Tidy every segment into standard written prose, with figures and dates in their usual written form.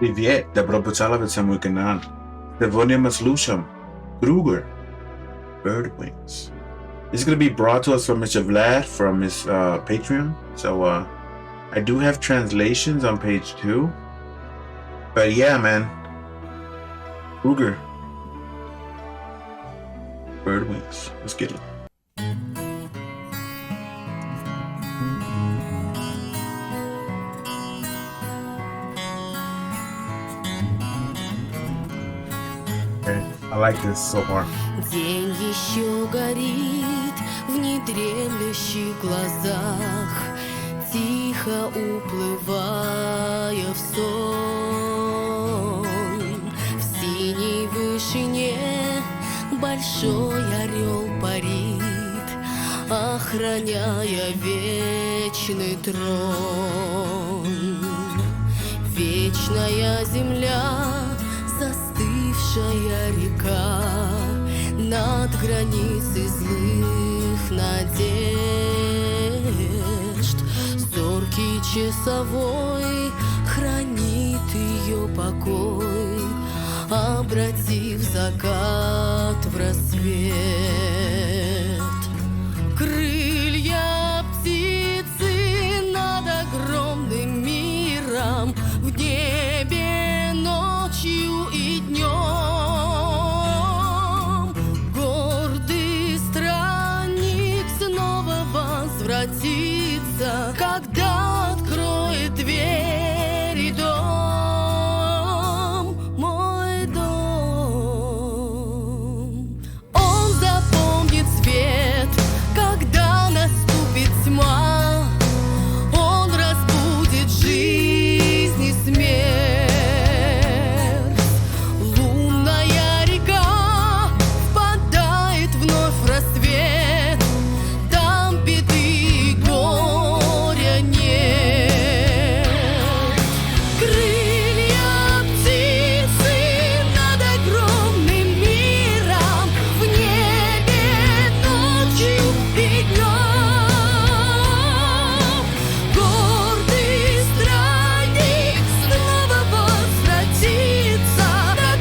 Привет, добро пожаловать на мой канал. Сегодня мы слушаем Krüger, Bird Wings. This is going to be brought to us from Mr. Vlad from his Patreon. So I do have translations on page 2. But yeah, man. Krüger, Bird Wings. Let's get it. I like this so far. День еще горит в недремлющих глазах, тихо уплывая в сон. В синей вышине большой орел парит, охраняя вечный трон. Вечная земля, застывшая река над границей злых надежд. Зоркий часовой хранит ее покой, обратив закат в рассвет. Крылья птицы над огромным миром, в небе ночью и днем. Гордый странник снова возвратится, когда откроет двери дом, мой дом. Он запомнит свет, когда наступит тьма, он разбудит жизнь и смерть.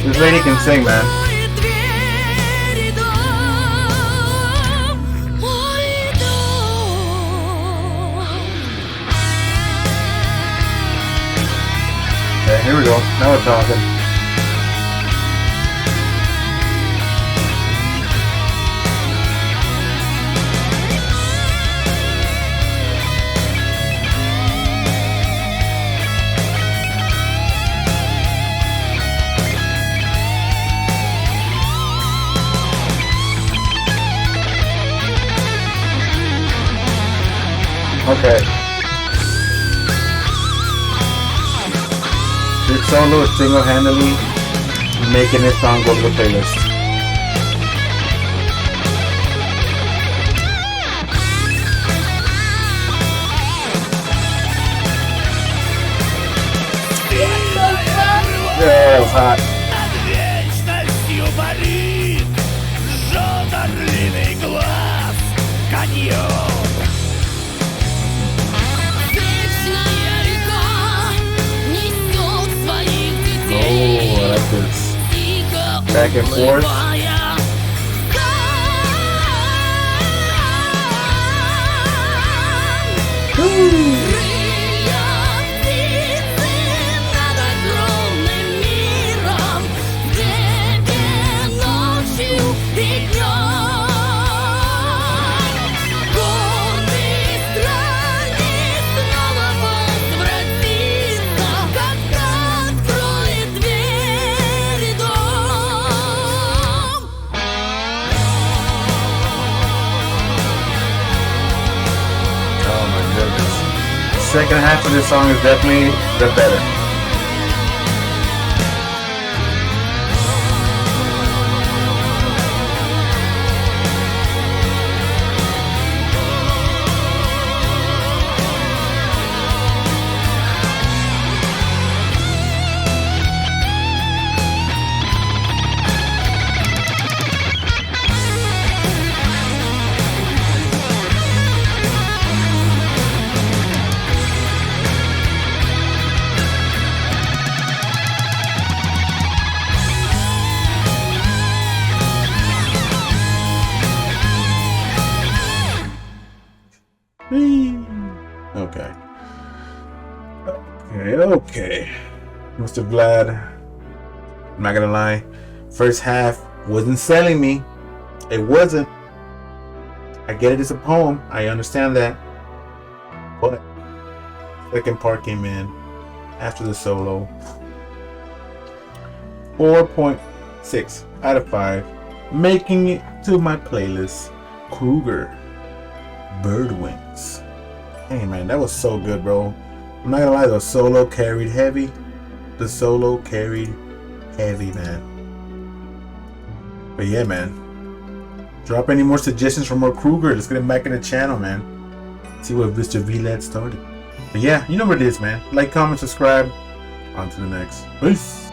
This lady can sing, man. Yeah, here we go. Now we're talking. Okay. This solo is single-handedly making this song go to the playlist. Yeah, it was hot. Oh, I like this. Back and forth. Second half of this song is definitely the better. Okay. Okay. Mr. Vlad, I'm not gonna lie. First half wasn't selling me. It wasn't. I get it, it's a poem. I understand that. But second part came in after the solo. 4.6 out of 5. Making it to my playlist. Krüger. Bird Wings. Hey man, that was so good, bro. I'm not gonna lie, the solo carried heavy. The solo carried heavy, man. But yeah, man. Drop any more suggestions for more Krüger. Let's get him back in the channel, man. See what Mr. Vlad started. But yeah, you know what it is, man. Like, comment, subscribe. On to the next. Peace.